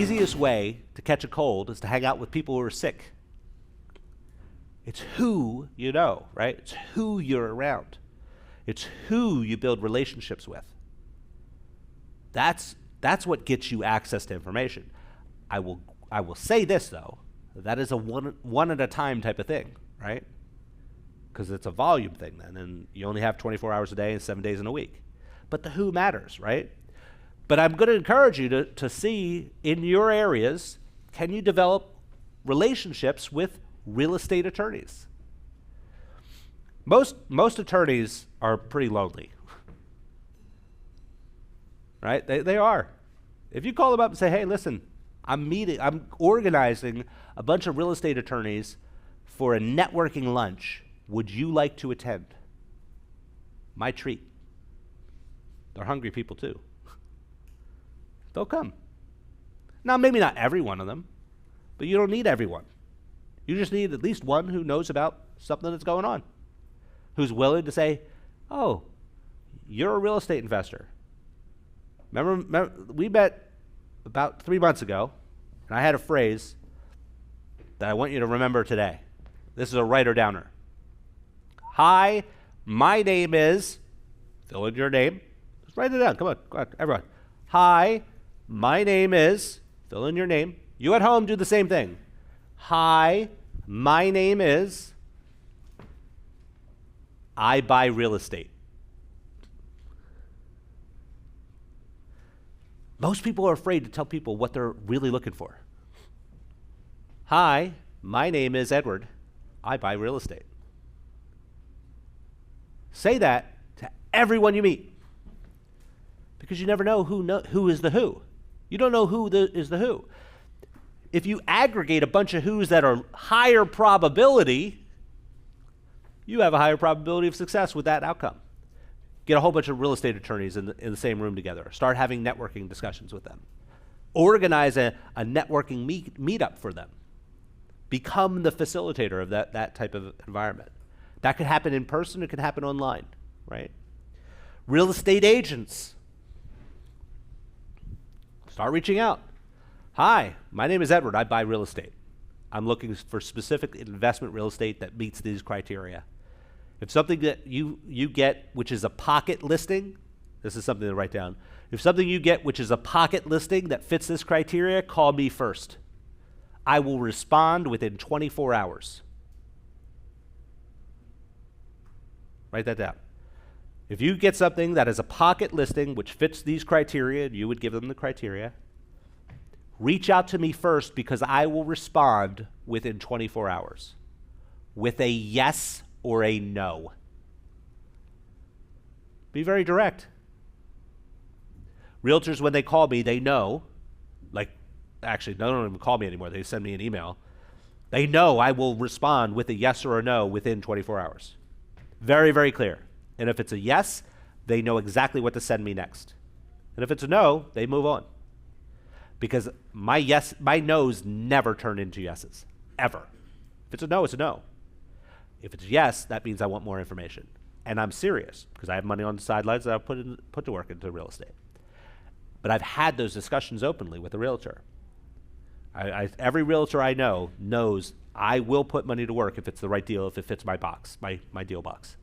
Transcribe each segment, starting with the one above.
easiest way to catch a cold is to hang out with people who are sick. It's who you know, right? It's who you're around. It's who you build relationships with. That's what gets you access to information. I will say this though, that is a one at a time type of thing, right? Because it's a volume thing then, and you only have 24 hours a day and 7 days in a week. But the who matters, right? But I'm going to encourage you to see in your areas, can you develop relationships with real estate attorneys? Most attorneys are pretty lonely, right? They are. If you call them up and say, hey, listen, I'm organizing a bunch of real estate attorneys for a networking lunch. Would you like to attend? My treat. They're hungry people too. They'll come. Now, maybe not every one of them, but you don't need everyone. You just need at least one who knows about something that's going on, who's willing to say, oh, you're a real estate investor. Remember we met about 3 months ago, and I had a phrase that I want you to remember today. This is a writer-downer. Hi, my name is, fill in your name. Just write it down. Come on, everyone. Hi, my name is, fill in your name. You at home do the same thing. Hi, my name is, I buy real estate. Most people are afraid to tell people what they're really looking for. Hi, my name is Edward. I buy real estate. Say that to everyone you meet, because you never know who is the who. You don't know who is the who. If you aggregate a bunch of who's that are higher probability, you have a higher probability of success with that outcome. Get a whole bunch of real estate attorneys in the same room together. Start having networking discussions with them. Organize a networking meetup for them. Become the facilitator of that type of environment. That could happen in person, it could happen online, right? Real estate agents. Start reaching out. Hi, my name is Edward. I buy real estate. I'm looking for specific investment real estate that meets these criteria. If something that you get, which is a pocket listing, this is something to write down. If something you get, which is a pocket listing that fits this criteria, call me first. I will respond within 24 hours. Write that down. If you get something that is a pocket listing which fits these criteria, and you would give them the criteria, reach out to me first, because I will respond within 24 hours with a yes or a no. Be very direct. Realtors, when they call me, they know, actually, they don't even call me anymore. They send me an email. They know I will respond with a yes or a no within 24 hours. Very, very clear. And if it's a yes, they know exactly what to send me next. And if it's a no, they move on. Because my no's never turn into yeses, ever. If it's a no, it's a no. If it's yes, that means I want more information. And I'm serious, because I have money on the sidelines that I've put to work into real estate. But I've had those discussions openly with a realtor. Every realtor I know knows I will put money to work if it's the right deal, if it fits my box, my deal box.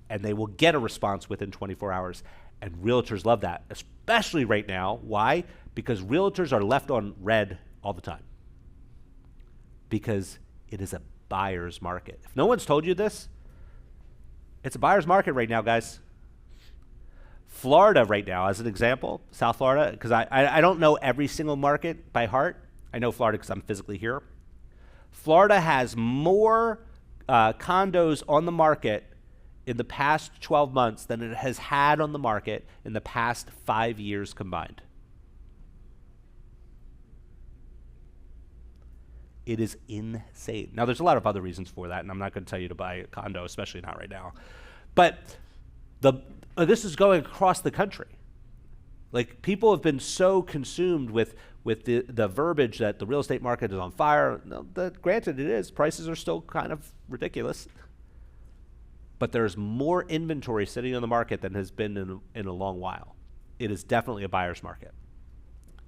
And they will get a response within 24 hours. And realtors love that, especially right now. Why? Because realtors are left on red all the time. Because it is a buyer's market. If no one's told you this, it's a buyer's market right now, guys. Florida right now, as an example, South Florida, because I don't know every single market by heart. I know Florida because I'm physically here. Florida has more condos on the market in the past 12 months than it has had on the market in the past 5 years combined. It is insane. Now, there's a lot of other reasons for that, and I'm not going to tell you to buy a condo, especially not right now. But this is going across the country. Like, people have been so consumed with the verbiage that the real estate market is on fire. No, granted, it is. Prices are still kind of ridiculous. But there's more inventory sitting on the market than has been in a long while. It is definitely a buyer's market.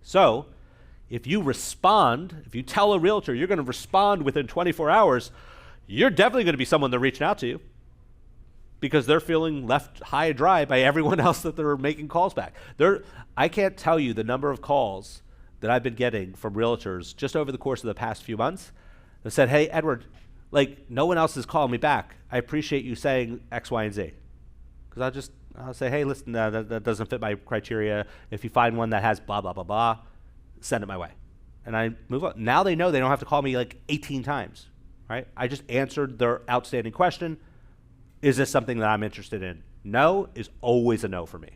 So, If you respond, if you tell a realtor you're going to respond within 24 hours, you're definitely going to be someone they're reaching out to because they're feeling left high and dry by everyone else that they're making calls back. I can't tell you the number of calls that I've been getting from realtors just over the course of the past few months that said, hey, Edward, like no one else is calling me back. I appreciate you saying X, Y, and Z. Because I'll say, hey, listen, that doesn't fit my criteria. If you find one that has blah, blah, blah, blah, send it my way. And I move on. Now they know they don't have to call me like 18 times, right? I just answered their outstanding question. Is this something that I'm interested in? No is always a no for me.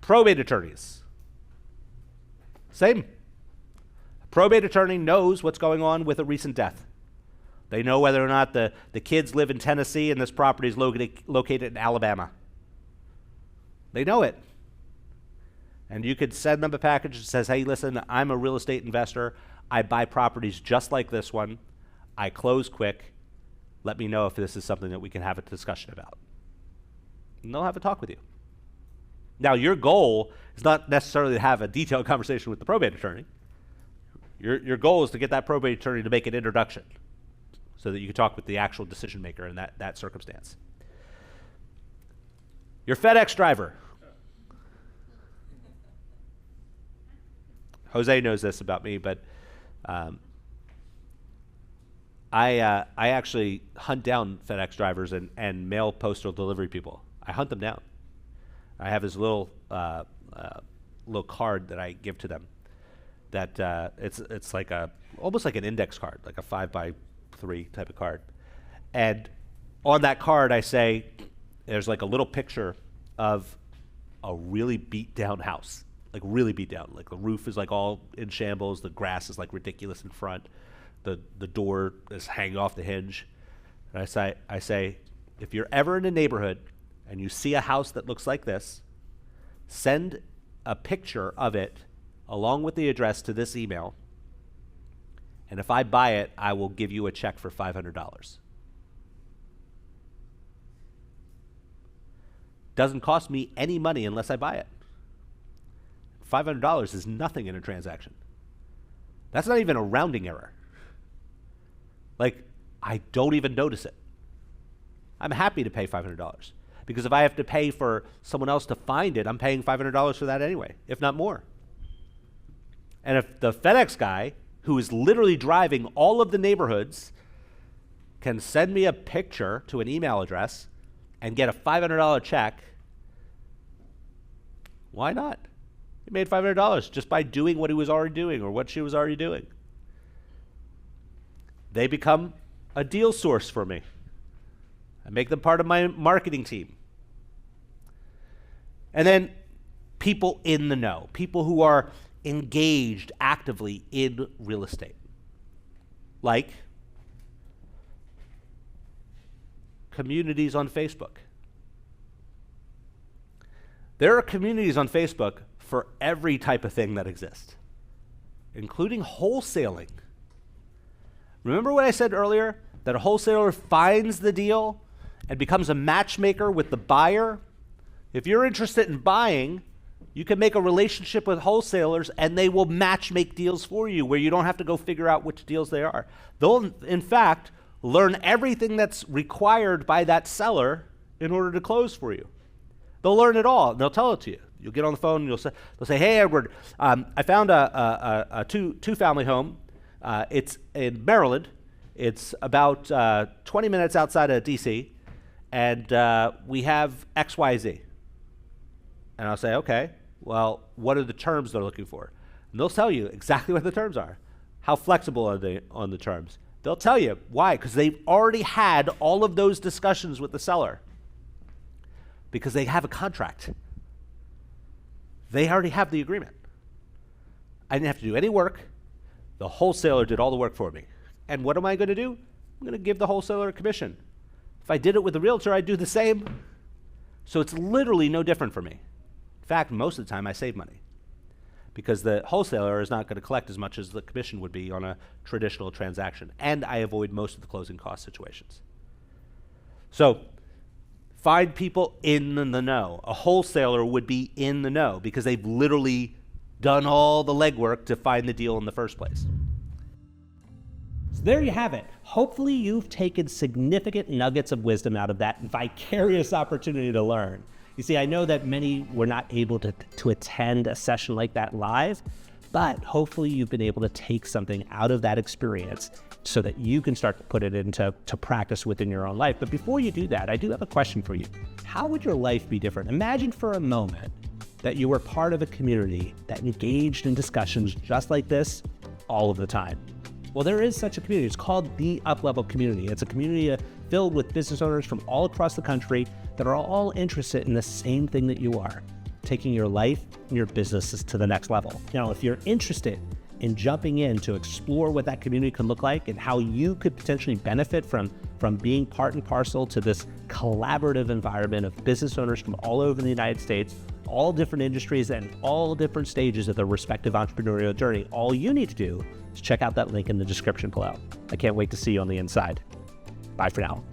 Probate attorneys. Same. A probate attorney knows what's going on with a recent death. They know whether or not the kids live in Tennessee and this property is located in Alabama. They know it. And you could send them a package that says, hey, listen, I'm a real estate investor. I buy properties just like this one. I close quick. Let me know if this is something that we can have a discussion about. And they'll have a talk with you. Now, your goal is not necessarily to have a detailed conversation with the probate attorney. Your goal is to get that probate attorney to make an introduction so that you can talk with the actual decision maker in that circumstance. Your FedEx driver. Jose knows this about me, but I actually hunt down FedEx drivers and mail postal delivery people. I hunt them down. I have this little card that I give to them. That it's like almost like an index card, like a 5x3 type of card. And on that card, I say there's like a little picture of a really beat down house. Like really beat down. Like the roof is like all in shambles. The grass is like ridiculous in front. The door is hanging off the hinge. And I say, if you're ever in a neighborhood and you see a house that looks like this, send a picture of it along with the address to this email. And if I buy it, I will give you a check for $500. Doesn't cost me any money unless I buy it. $500 is nothing in a transaction. That's not even a rounding error. Like, I don't even notice it. I'm happy to pay $500 because if I have to pay for someone else to find it, I'm paying $500 for that anyway, if not more. And if the FedEx guy, who is literally driving all of the neighborhoods, can send me a picture to an email address and get a $500 check, why not? He made $500 just by doing what he was already doing or what she was already doing. They become a deal source for me. I make them part of my marketing team. And then people in the know, people who are engaged actively in real estate. Like communities on Facebook. There are communities on Facebook for every type of thing that exists, including wholesaling. Remember what I said earlier? That a wholesaler finds the deal and becomes a matchmaker with the buyer? If you're interested in buying, you can make a relationship with wholesalers and they will make deals for you where you don't have to go figure out which deals they are. They'll, in fact, learn everything that's required by that seller in order to close for you. They'll learn it all and they'll tell it to you. You'll get on the phone and they'll say, hey, Edward, I found a two-family home. It's in Maryland. It's about 20 minutes outside of DC, and we have X, Y, Z. And I'll say, okay, well, what are the terms they're looking for? And they'll tell you exactly what the terms are. How flexible are they on the terms? They'll tell you. Why? Because they've already had all of those discussions with the seller. Because they have a contract. They already have the agreement. I didn't have to do any work. The wholesaler did all the work for me. And what am I going to do? I'm going to give the wholesaler a commission. If I did it with a realtor, I'd do the same. So it's literally no different for me. In fact, most of the time I save money because the wholesaler is not going to collect as much as the commission would be on a traditional transaction. And I avoid most of the closing cost situations. So find people in the know. A wholesaler would be in the know because they've literally done all the legwork to find the deal in the first place. So there you have it. Hopefully you've taken significant nuggets of wisdom out of that vicarious opportunity to learn. You see, I know that many were not able to attend a session like that live, but hopefully you've been able to take something out of that experience so that you can start to put it into practice within your own life. But before you do that, I do have a question for you. How would your life be different? Imagine for a moment that you were part of a community that engaged in discussions just like this all of the time. Well, there is such a community. It's called the Uplevel Community. It's a community filled with business owners from all across the country that are all interested in the same thing that you are, taking your life and your businesses to the next level. Now, if you're interested in jumping in to explore what that community can look like and how you could potentially benefit from being part and parcel to this collaborative environment of business owners from all over the United States, all different industries and all different stages of their respective entrepreneurial journey, all you need to do is check out that link in the description below. I can't wait to see you on the inside. Bye for now.